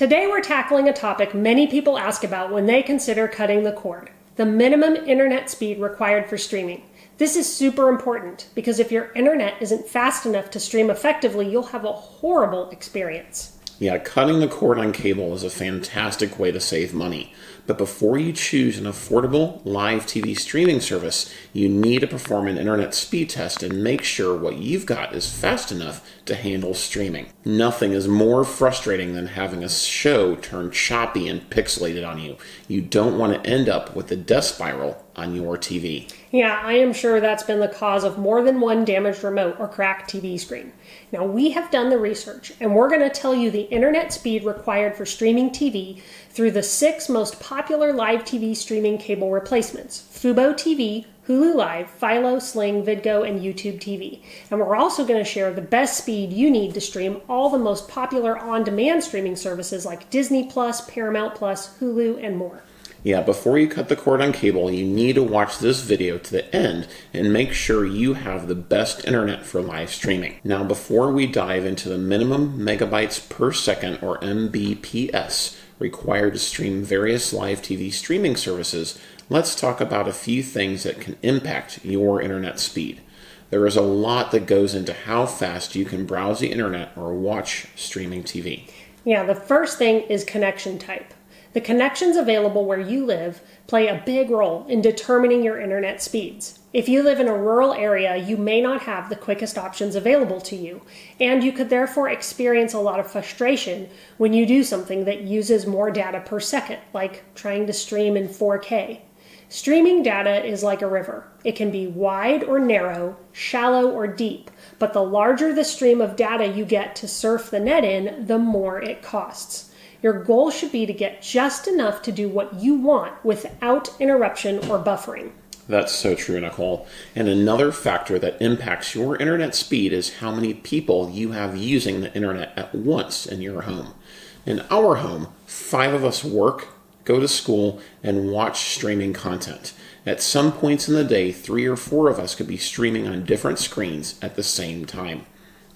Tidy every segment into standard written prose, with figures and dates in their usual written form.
Today we're tackling a topic many people ask about when they consider cutting the cord: the minimum internet speed required for streaming. This is super important because if your internet isn't fast enough to stream effectively, you'll have a horrible experience. Yeah, cutting the cord on cable is a fantastic way to save money. But before you choose an affordable live TV streaming service, you need to perform an internet speed test and make sure what you've got is fast enough to handle streaming. Nothing is more frustrating than having a show turn choppy and pixelated on you. You don't want to end up with the death spiral on your TV. Yeah, I am sure that's been the cause of more than one damaged remote or cracked TV screen. Now, we have done the research, and we're going to tell you the internet speed required for streaming TV through the 6 most popular live TV streaming cable replacements: Fubo TV, Hulu Live, Philo, Sling, Vidgo, and YouTube TV. And we're also going to share the best speed you need to stream all the most popular on-demand streaming services like Disney+, Paramount+, Hulu, and more. Yeah, before you cut the cord on cable, you need to watch this video to the end and make sure you have the best internet for live streaming. Now, before we dive into the minimum megabytes per second, or MBps, required to stream various live TV streaming services, let's talk about a few things that can impact your internet speed. There is a lot that goes into how fast you can browse the internet or watch streaming TV. Yeah, the first thing is connection type. The connections available where you live play a big role in determining your internet speeds. If you live in a rural area, you may not have the quickest options available to you, and you could therefore experience a lot of frustration when you do something that uses more data per second, like trying to stream in 4K. Streaming data is like a river. It can be wide or narrow, shallow or deep, but the larger the stream of data you get to surf the net in, the more it costs. Your goal should be to get just enough to do what you want without interruption or buffering. That's so true, Nicole. And another factor that impacts your internet speed is how many people you have using the internet at once in your home. In our home, 5 of us work, go to school, and watch streaming content. At some points in the day, 3 or 4 of us could be streaming on different screens at the same time.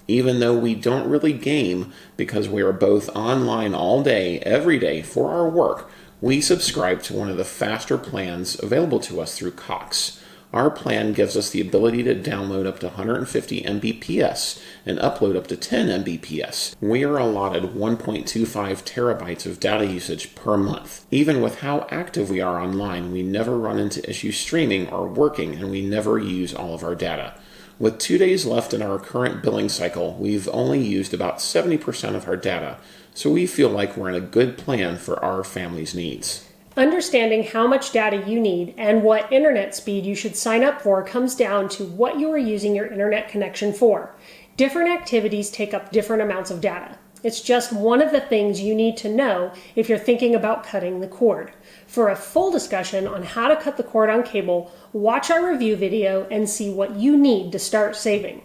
Even though we don't really game because we are both online all day, every day for our work, we subscribe to one of the faster plans available to us through Cox. Our plan gives us the ability to download up to 150 Mbps and upload up to 10 Mbps. We are allotted 1.25 terabytes of data usage per month. Even with how active we are online, we never run into issues streaming or working, and we never use all of our data. With 2 days left in our current billing cycle, we've only used about 70% of our data, so we feel like we're in a good plan for our family's needs. Understanding how much data you need and what internet speed you should sign up for comes down to what you are using your internet connection for. Different activities take up different amounts of data. It's just one of the things you need to know if you're thinking about cutting the cord. For a full discussion on how to cut the cord on cable, watch our review video and see what you need to start saving.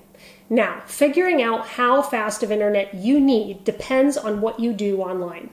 Now, figuring out how fast of internet you need depends on what you do online.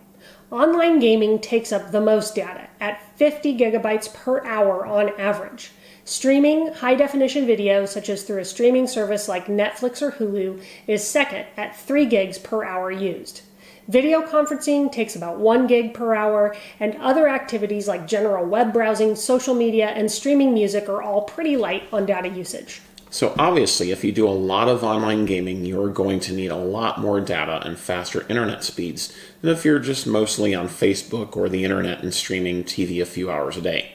Online gaming takes up the most data at 50 gigabytes per hour on average. Streaming high-definition video, such as through a streaming service like Netflix or Hulu, is second at 3 gigs per hour used. Video conferencing takes about 1 gig per hour, and other activities like general web browsing, social media, and streaming music are all pretty light on data usage. So obviously, if you do a lot of online gaming, you're going to need a lot more data and faster internet speeds than if you're just mostly on Facebook or the internet and streaming TV a few hours a day.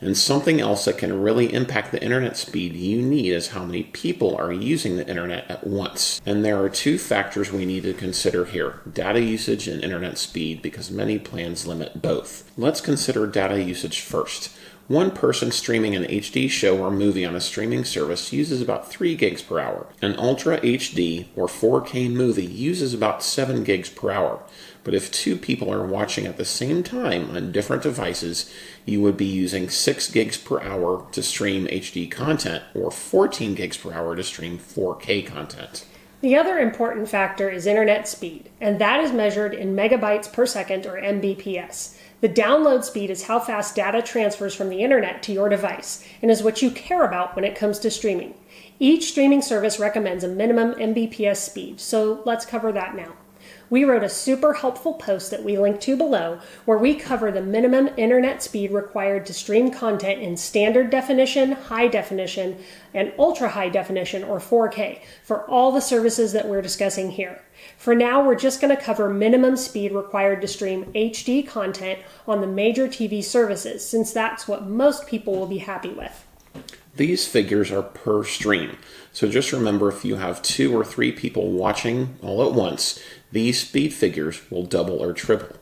And something else that can really impact the internet speed you need is how many people are using the internet at once. And there are 2 factors we need to consider here: data usage and internet speed, because many plans limit both. Let's consider data usage first. One person streaming an HD show or movie on a streaming service uses about 3 gigs per hour. An Ultra HD or 4K movie uses about 7 gigs per hour. But if 2 people are watching at the same time on different devices, you would be using 6 gigs per hour to stream HD content or 14 gigs per hour to stream 4K content. The other important factor is internet speed, and that is measured in megabytes per second, or Mbps. The download speed is how fast data transfers from the internet to your device, and is what you care about when it comes to streaming. Each streaming service recommends a minimum Mbps speed, so let's cover that now. we wrote a super helpful post that we link to below where we cover the minimum internet speed required to stream content in standard definition, high definition, and ultra high definition or 4K for all the services that we're discussing here. For now, we're just going to cover minimum speed required to stream HD content on the major TV services, since that's what most people will be happy with. These figures are per stream, so just remember if you have 2 or 3 people watching all at once, these speed figures will double or triple.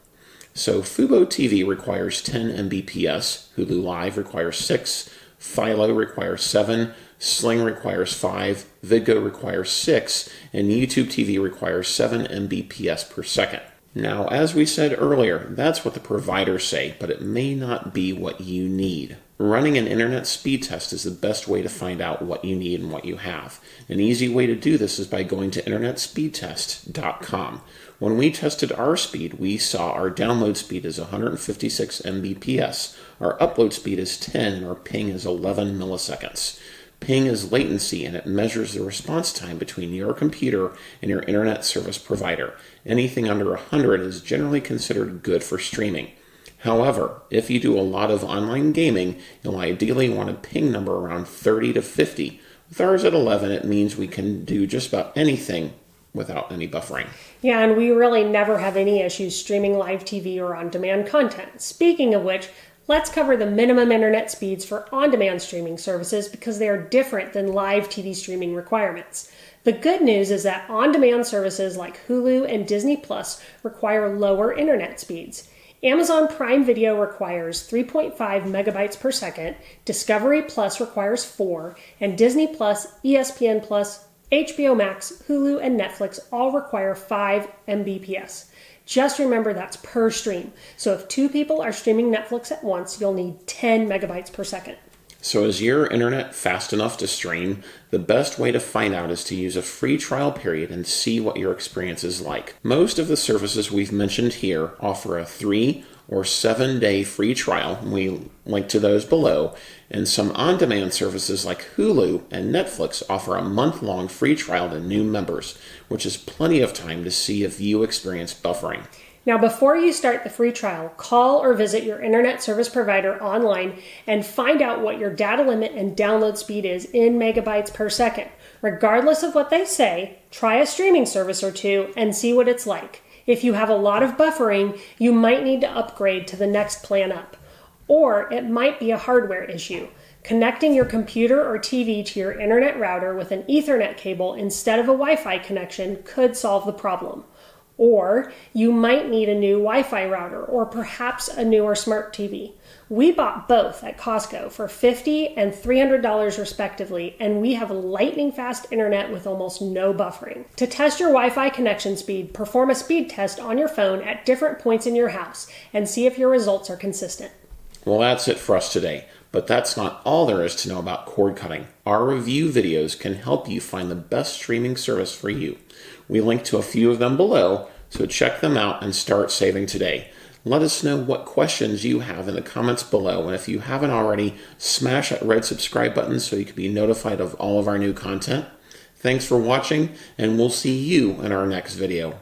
So Fubo TV requires 10 Mbps, Hulu Live requires 6, Philo requires 7, Sling requires 5, Vidgo requires 6, and YouTube TV requires 7 Mbps per second. Now, as we said earlier, that's what the providers say, but it may not be what you need. Running an internet speed test is the best way to find out what you need and what you have. An easy way to do this is by going to internetspeedtest.com. When we tested our speed, we saw our download speed is 156 Mbps, our upload speed is 10, and our ping is 11 milliseconds. Ping is latency, and it measures the response time between your computer and your internet service provider. Anything under 100 is generally considered good for streaming. However, if you do a lot of online gaming, you'll ideally want a ping number around 30 to 50. With ours at 11, it means we can do just about anything without any buffering. Yeah, and we really never have any issues streaming live TV or on-demand content. Speaking of which, let's cover the minimum internet speeds for on-demand streaming services because they are different than live TV streaming requirements. The good news is that on-demand services like Hulu and Disney Plus require lower internet speeds. Amazon Prime Video requires 3.5 megabytes per second, Discovery Plus requires 4, and Disney Plus, ESPN Plus, HBO Max, Hulu, and Netflix all require 5 Mbps. Just remember that's per stream. So if 2 people are streaming Netflix at once, you'll need 10 megabytes per second. So is your internet fast enough to stream? The best way to find out is to use a free trial period and see what your experience is like. Most of the services we've mentioned here offer a 3 or 7 day free trial. We link to those below. And some on-demand services like Hulu and Netflix offer a month-long free trial to new members, which is plenty of time to see if you experience buffering. Now, before you start the free trial, call or visit your internet service provider online and find out what your data limit and download speed is in megabytes per second. Regardless of what they say, try a streaming service or 2 and see what it's like. If you have a lot of buffering, you might need to upgrade to the next plan up. Or it might be a hardware issue. Connecting your computer or TV to your internet router with an Ethernet cable instead of a Wi-Fi connection could solve the problem. Or you might need a new Wi-Fi router or perhaps a newer smart TV. We bought both at Costco for $50 and $300 respectively, and we have lightning fast internet with almost no buffering. To test your Wi-Fi connection speed, perform a speed test on your phone at different points in your house and see if your results are consistent. Well, that's it for us today, but that's not all there is to know about cord cutting. Our review videos can help you find the best streaming service for you. We link to a few of them below, so check them out and start saving today. Let us know what questions you have in the comments below, and if you haven't already, smash that red subscribe button so you can be notified of all of our new content. Thanks for watching, and we'll see you in our next video.